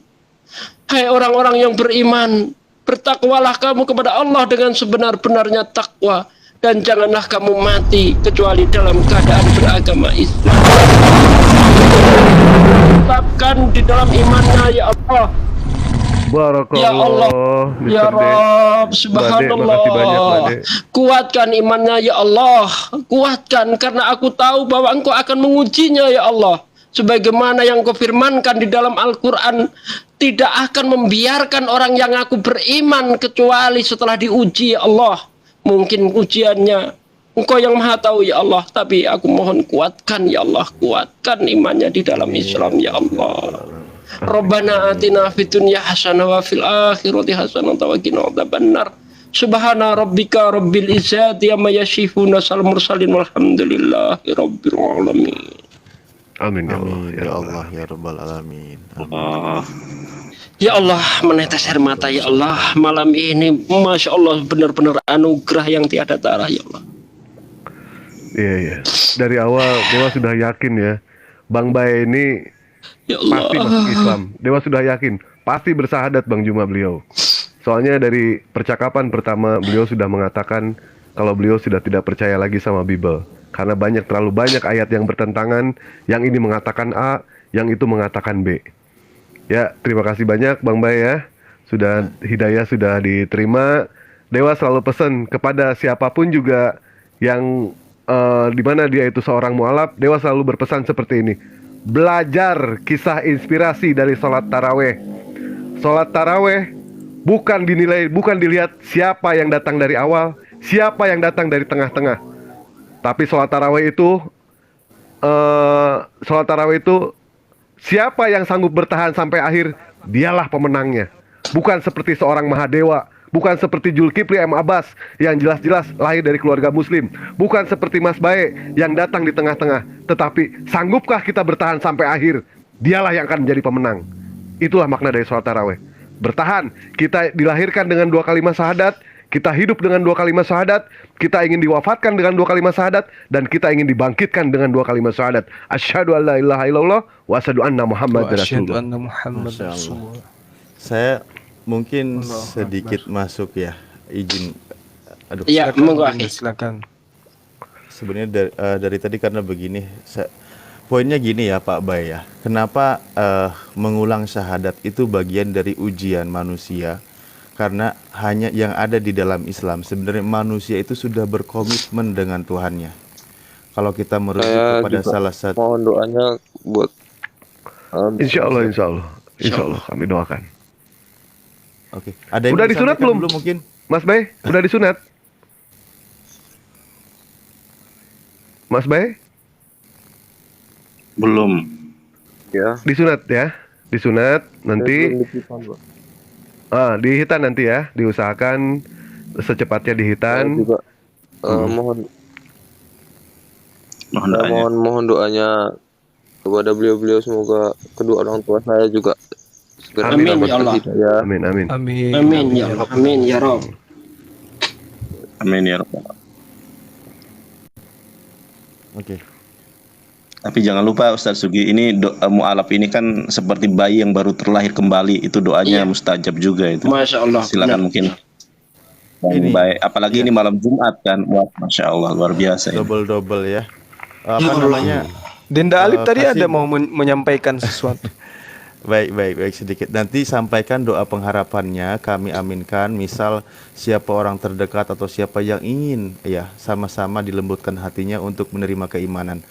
Hai orang-orang yang beriman, bertakwalah kamu kepada Allah dengan sebenar-benarnya takwa. Dan janganlah kamu mati kecuali dalam keadaan beragama Islam. Tetapkan di dalam imannya ya Allah. Barakallah. Ya Allah, Mr. ya D. Rabb, Mbak subhanallah. D, makasih banyak, Mbak D. Kuatkan imannya ya Allah. Kuatkan karena aku tahu bahwa Engkau akan mengujinya ya Allah. Sebagaimana yang Kau firmankan di dalam Al-Quran, tidak akan membiarkan orang yang aku beriman kecuali setelah diuji ya Allah. Mungkin ujiannya Engkau yang Maha tahu ya Allah, tapi aku mohon kuatkan ya Allah, kuatkan imannya di dalam Islam ya Allah. Rabbana atina fid dunya hasanah wa fil akhirati hasanah wa qina adzabannar. Subhana rabbika rabbil izzati amma yasifun wa salamun mursalin walhamdulillahi rabbil alamin. Amin ya Allah. Amin ya Allah ya Rabbal alamin. Ya Allah, menetes air mata ya Allah. Malam ini Masya Allah benar-benar anugerah yang tiada tara ya Allah. Iya, iya. Dari awal Dewa sudah yakin ya, Bang Bae ini Ya Allah. pasti masuk Islam. Dewa sudah yakin, pasti bersahadat Bang Juma beliau. Soalnya dari percakapan pertama beliau sudah mengatakan kalau beliau sudah tidak percaya lagi sama Bible. Karena terlalu banyak ayat yang bertentangan, yang ini mengatakan A, yang itu mengatakan B. Ya, terima kasih banyak Bang Bae ya. Sudah hidayah sudah diterima. Dewa selalu pesan kepada siapapun juga yang di mana dia itu seorang mualaf, Dewa selalu berpesan seperti ini. Belajar kisah inspirasi dari sholat taraweh. Sholat taraweh bukan dinilai, bukan dilihat siapa yang datang dari awal, siapa yang datang dari tengah-tengah. Tapi sholat taraweh itu siapa yang sanggup bertahan sampai akhir, dialah pemenangnya. Bukan seperti seorang mahadewa, Bukan seperti Zulkifli M. Abbas yang jelas-jelas lahir dari keluarga muslim. Bukan seperti Mas Bae yang datang di tengah-tengah. Tetapi sanggupkah kita bertahan sampai akhir? Dialah yang akan menjadi pemenang. Itulah makna dari sholat tarawih. Bertahan. Kita dilahirkan dengan 2 kalimat syahadat. Kita hidup dengan 2 kalimat syahadat. Kita ingin diwafatkan dengan 2 kalimat syahadat. Dan kita ingin dibangkitkan dengan 2 kalimat syahadat. Asyhadu an la ilaha illallah wa asyhadu anna Muhammad Rasulullah. Masya Allah. Saya mungkin sedikit masuk ya, izin. Aduh, Iya, monggo akhi. Silakan. sebenarnya dari tadi karena begini, poinnya gini ya Pak Bay ya. Kenapa mengulang syahadat itu bagian dari ujian manusia? Karena hanya yang ada di dalam Islam, sebenarnya manusia itu sudah berkomitmen dengan Tuhannya. Kalau kita merujuk Saya kepada juga salah satu, mohon doanya buat Insya Allah, insya Allah. Insya Allah kami doakan. oke, ada yang Udah mau disunat disampaikan belum? dulu mungkin? Mas Bae, udah disunat? Mas Bae, Belum. ya. disunat ya? Disunat nanti. Belum dikipan, Pak. Dihitan nanti ya, diusahakan secepatnya Saya dihitan. juga mohon Mohon saya doanya. mohon doanya kepada beliau-beliau, semoga kedua orang tua saya juga segera Amin, ya mendapatkan Allah. hidayah. Amin, amin. Amin. Amin ya Allah. Amin ya Rob. Amin ya Rabbal. Oke. Tapi jangan lupa Ustadz Sugi, ini mu'alaf ini kan seperti bayi yang baru terlahir kembali. Itu doanya Iya. mustajab juga itu. Masya Allah. Silakan Benar. mungkin. Ini. Baik, apalagi ini malam Jumat kan. Wah, Masya Allah, luar biasa ini. Double ya. Apa namanya? Denda Alif tadi Kasih- ada mau menyampaikan sesuatu. Baik sedikit. Nanti sampaikan doa pengharapannya, kami aminkan. Misal siapa orang terdekat atau siapa yang ingin ya sama-sama dilembutkan hatinya untuk menerima keimanan.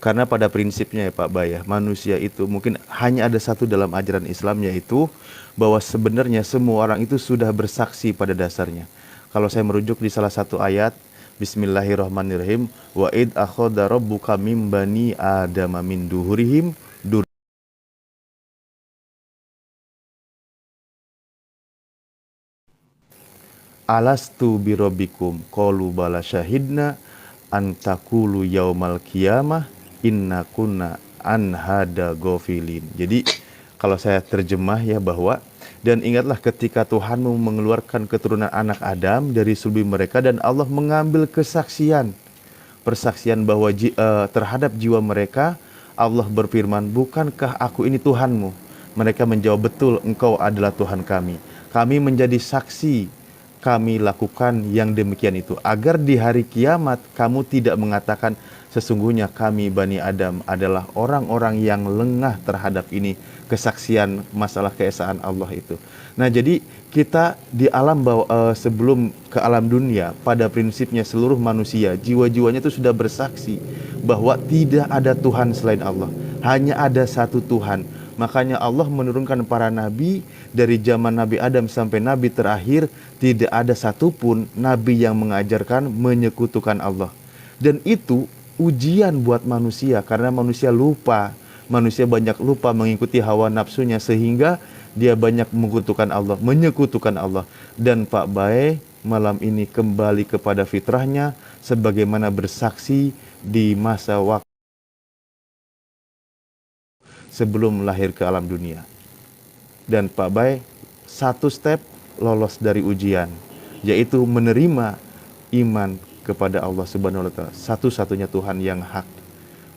Karena pada prinsipnya ya Pak Bay ya, manusia itu mungkin hanya ada satu dalam ajaran Islam, yaitu bahwa sebenarnya semua orang itu sudah bersaksi pada dasarnya. Kalau saya merujuk di salah satu ayat, Bismillahirrahmanirrahim, wa id akhadha rabbuka mim bani adama min duhurihim alastu birabbikum qalu bala syahidna antakulu yaumal qiyamah inna kunna an hada ghafilin. Jadi kalau saya terjemah ya, bahwa dan ingatlah ketika Tuhanmu mengeluarkan keturunan anak Adam dari sulbi mereka dan Allah mengambil persaksian bahwa terhadap jiwa mereka. Allah berfirman, bukankah aku ini Tuhanmu? Mereka menjawab, betul, engkau adalah Tuhan kami. Kami menjadi saksi, kami lakukan yang demikian itu, agar di hari kiamat kamu tidak mengatakan sesungguhnya kami Bani Adam adalah orang-orang yang lengah terhadap ini, kesaksian masalah keesaan Allah itu. Nah, jadi kita di alam sebelum ke alam dunia, pada prinsipnya seluruh manusia jiwa-jiwanya itu sudah bersaksi bahwa tidak ada Tuhan selain Allah, hanya ada satu Tuhan. Makanya Allah menurunkan para nabi dari zaman Nabi Adam sampai nabi terakhir, tidak ada satupun nabi yang mengajarkan menyekutukan Allah. Dan itu ujian buat manusia, karena manusia lupa. Manusia banyak lupa mengikuti hawa nafsunya, sehingga dia banyak menyekutukan Allah. Dan Pak Bae malam ini kembali kepada fitrahnya, sebagaimana bersaksi di masa waktu sebelum lahir ke alam dunia. Dan Pak Bae satu step lolos dari ujian, yaitu menerima iman kepada Allah Subhanahu wa Ta'ala, satu-satunya Tuhan yang hak.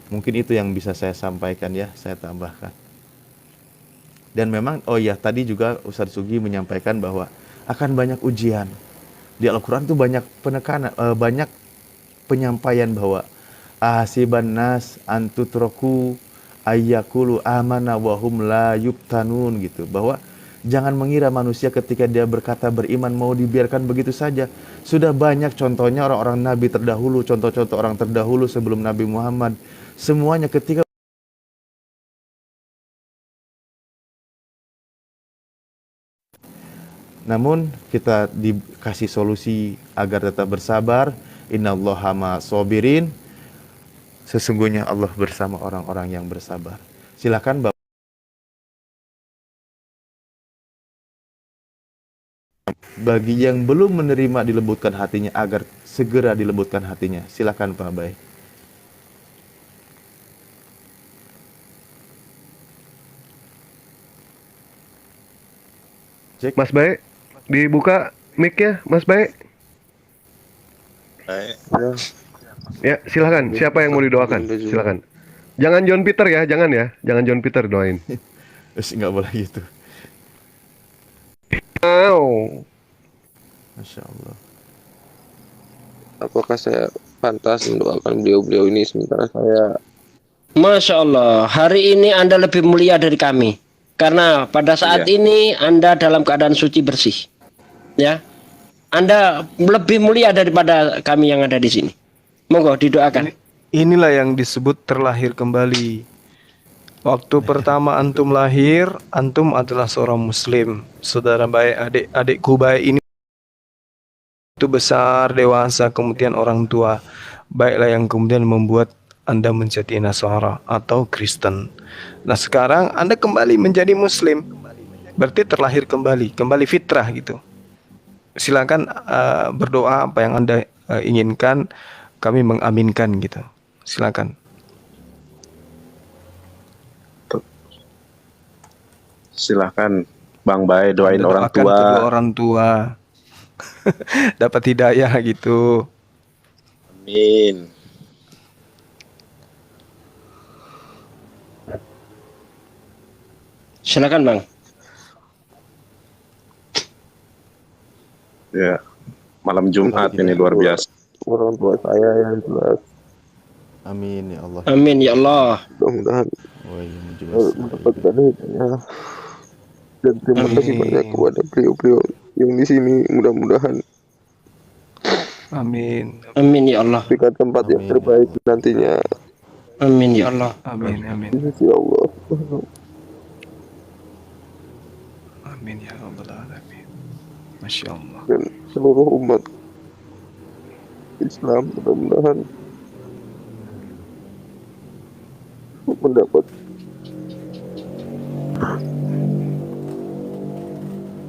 Mungkin itu yang bisa saya sampaikan ya, saya tambahkan. Dan memang, oh ya, tadi juga Ustadz Sugi menyampaikan bahwa akan banyak ujian. Di Al-Quran itu banyak penekanan, banyak penyampaian bahwa ahasiban nas antutroku ayyakulu amana wahum la yubtanun, gitu. Bahwa jangan mengira manusia ketika dia berkata beriman mau dibiarkan begitu saja. Sudah banyak contohnya orang-orang nabi terdahulu, contoh-contoh orang terdahulu sebelum Nabi Muhammad. Semuanya ketika namun kita dikasih solusi agar tetap bersabar. Innallaha ma'as-sabirin. Sesungguhnya Allah bersama orang-orang yang bersabar. Silakan Bapak. Bagi yang belum menerima dilembutkan hatinya agar segera dilembutkan hatinya. Silakan Pak Bay. Cek. Mas Bae, dibuka mic-nya, Mas Bae. Ya, Ya, silakan. Siapa yang mau didoakan? Udah juga. Silakan. Jangan John Peter ya, jangan ya. Jangan John Peter doain. Nggak boleh gitu. Wow. Masya Allah. apakah saya pantas mendoakan beliau-beliau ini sementara saya Masya Allah, hari ini Anda lebih mulia dari kami. Karena pada saat Iya. ini Anda dalam keadaan suci bersih. Ya, Anda lebih mulia daripada kami yang ada di sini. Monggo didoakan. Inilah yang disebut terlahir kembali. Waktu pertama antum lahir, antum adalah seorang muslim. Saudara baik, adik-adikku baik ini itu besar, dewasa, kemudian orang tua. Baiklah yang kemudian membuat Anda menjadi Nasara atau Kristen. Nah sekarang Anda kembali menjadi muslim. Berarti terlahir kembali fitrah gitu. Silakan berdoa apa yang Anda inginkan, kami mengaminkan gitu. Silakan. Silahkan Bang Bay doain Anda orang doakan tua. kedua orang tua. Dapat hidayah gitu. Amin. Silakan Bang. Ya, malam Jumat ini luar biasa. orang tua saya yang jelas Amin ya Allah. Amin ya Allah. mudah-mudahan Wa yumjiwas. mendapatkan hidayah dan terima kasih Amin. banyak kepada beliau-beliau yang di sini mudah-mudahan Amin. Amin ya Allah. berikan tempat yang Amin. terbaik nantinya Amin ya Allah. Amin. Amin. di sisi Allah Amin ya rabbal alamin. Masya Allah. dan seluruh umat Islam mudah-mudahan mendapat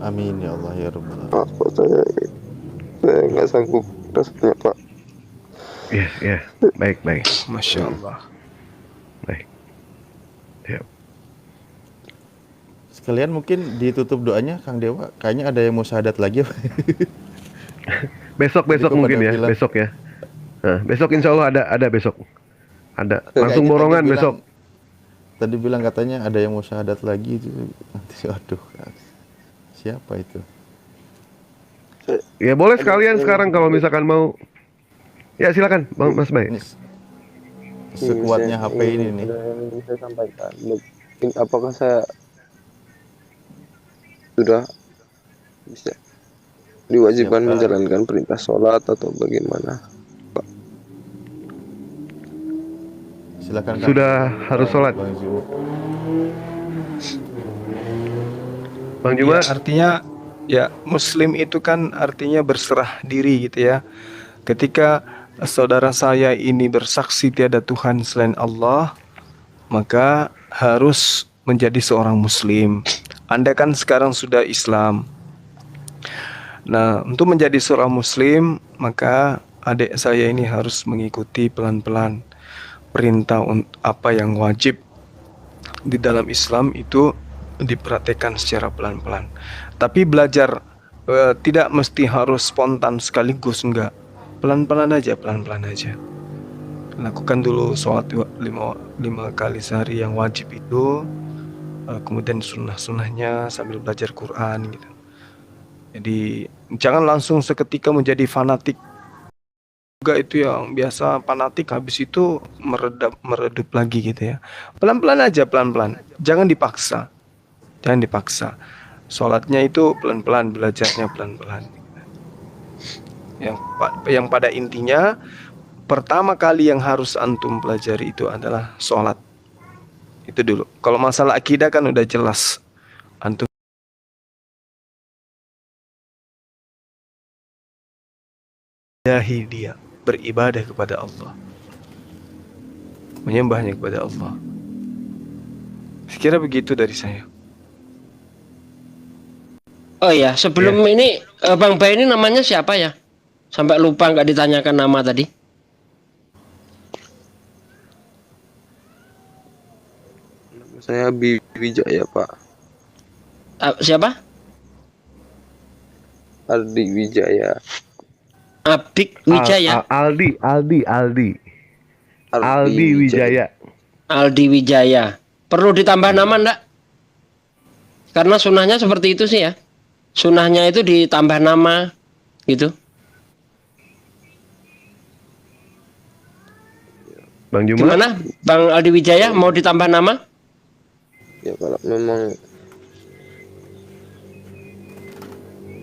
Amin ya Allah ya Rabbal alamin. maaf Pak, saya nggak sanggup rasanya Pak. Ya, ya. Baik, baik. Masya Allah. Baik. Ya. Sekalian mungkin ditutup doanya Kang Dewa. Kayaknya ada yang mau syahadat lagi. Besok Jadi kok mungkin pada ya, bilang- besok ya. Nah, besok insya Allah ada besok. Ada. Langsung Kayaknya borongan tadi besok. Tadi bilang katanya ada yang mau syahadat lagi itu. Nanti aduh. Siapa itu? Ya boleh sekalian sekarang kalau misalkan mau. Ya silakan, Bang Mas Bay. Ini sekuatnya HP ini nih. Ada yang ingin saya sampaikan. Apakah saya sudah bisa diwajibkan Siapa? menjalankan perintah sholat atau bagaimana? Silakan Kang. Sudah harus sholat. Bang Zul. Bang Ya, Juma, artinya ya muslim itu kan artinya berserah diri gitu ya. Ketika saudara saya ini bersaksi tiada Tuhan selain Allah, maka harus menjadi seorang muslim. Anda kan sekarang sudah Islam. Nah, untuk menjadi seorang muslim, maka adik saya ini harus mengikuti pelan-pelan perintah apa yang wajib di dalam Islam itu dipraktekkan secara pelan-pelan. Tapi belajar tidak mesti harus spontan sekaligus, enggak. Pelan-pelan aja, pelan-pelan aja. Lakukan dulu sholat lima kali sehari yang wajib itu, kemudian sunnah-sunnahnya sambil belajar Quran gitu. Jadi jangan langsung seketika menjadi fanatik. Juga itu yang biasa fanatik habis itu meredup lagi gitu ya. Pelan-pelan aja, pelan-pelan. Jangan dipaksa. Jangan dipaksa. Sholatnya itu pelan-pelan, belajarnya pelan-pelan. Yang pada intinya pertama kali yang harus antum pelajari itu adalah sholat. Itu dulu. Kalau masalah akidah kan udah jelas. Antum dia beribadah kepada Allah, menyembahnya kepada Allah. Sekira begitu dari saya. Oh iya, sebelum ini Bang Bay ini namanya siapa ya? Sampai lupa nggak ditanyakan nama tadi. Saya Wijaya Pak. Siapa? Ardi Wijaya. Abik Wijaya. Aldi Ardi Wijaya. Aldi Wijaya. Perlu ditambah nama enggak? Karena sunahnya seperti itu sih ya. Sunahnya itu ditambah nama gitu. Bang Juma. Gimana? Bang Aldi Wijaya mau ditambah nama? Ya kalau memang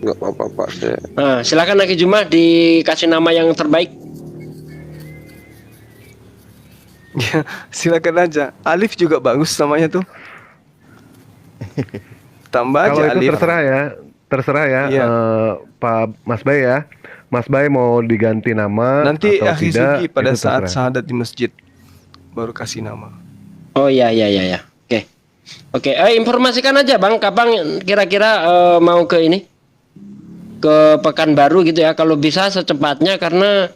nggak apa-apa Pak, saya Nah, silakan lagi Juma dikasih nama yang terbaik. Ya, silakan aja. Alif juga bagus namanya tuh. Tambah Kalau aja itu Alif. terserah ya, Iya. Pak Mas Bay ya. Mas Bay mau diganti nama Nanti atau Akhi tidak? Sugi pada itu saat terserah. syahadat di masjid baru kasih nama. Oh iya iya iya ya. Oke. Oke, informasikan aja Bang kapan kira-kira mau ke ini? Ke Pekanbaru gitu ya. Kalau bisa secepatnya karena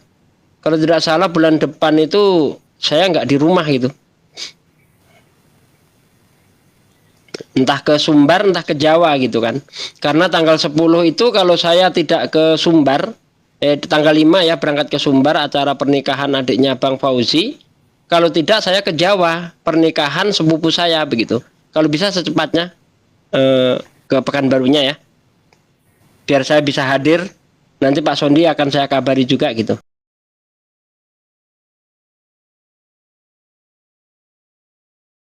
kalau tidak salah bulan depan itu saya nggak di rumah gitu. Entah ke Sumbar, entah ke Jawa gitu kan. Karena tanggal 10 itu kalau saya tidak ke Sumbar, tanggal 5 ya berangkat ke Sumbar acara pernikahan adiknya Bang Fauzi. Kalau tidak saya ke Jawa, pernikahan sepupu saya begitu. Kalau bisa secepatnya ke Pekanbarunya ya. Biar saya bisa hadir. Nanti Pak Sondi akan saya kabari juga gitu.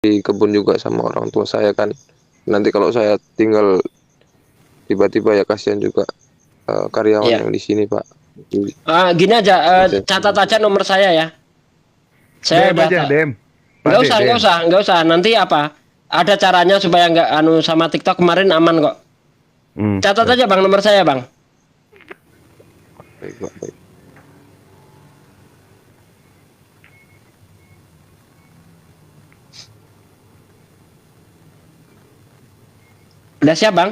di kebun juga sama orang tua saya kan. Nanti kalau saya tinggal tiba-tiba ya kasihan juga karyawan Iya. yang di sini Pak. Gini aja, catat aja nomor saya ya. Saya Dem aja, Dem. Pak nggak usah, Dem. nggak usah. Nanti apa? Ada caranya supaya nggak sama TikTok kemarin aman kok. Catat aja Bang nomor saya Bang. Baik, Pak, baik. Udah siap Bang?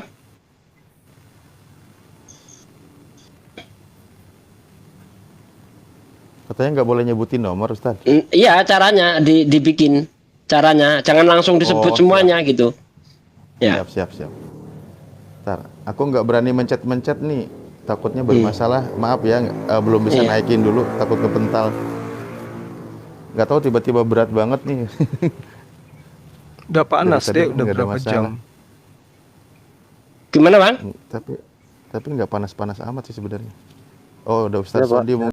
Katanya nggak boleh nyebutin nomor, Ustaz. Iya caranya dibikin caranya. Jangan langsung disebut Oh, semuanya gitu. Ya. Siap. Ntar, aku nggak berani mencet-mencet nih. Takutnya bermasalah. Maaf ya, belum bisa Iya. naikin dulu. Takut kepental. Nggak tahu tiba-tiba berat banget nih. Udah panas Dari tadi deh, udah nggak ada berapa masalah. jam? Gimana Bang? Tapi nggak panas-panas amat sih sebenarnya. Oh, udah Ustaz Ya, Pak. Sondi mau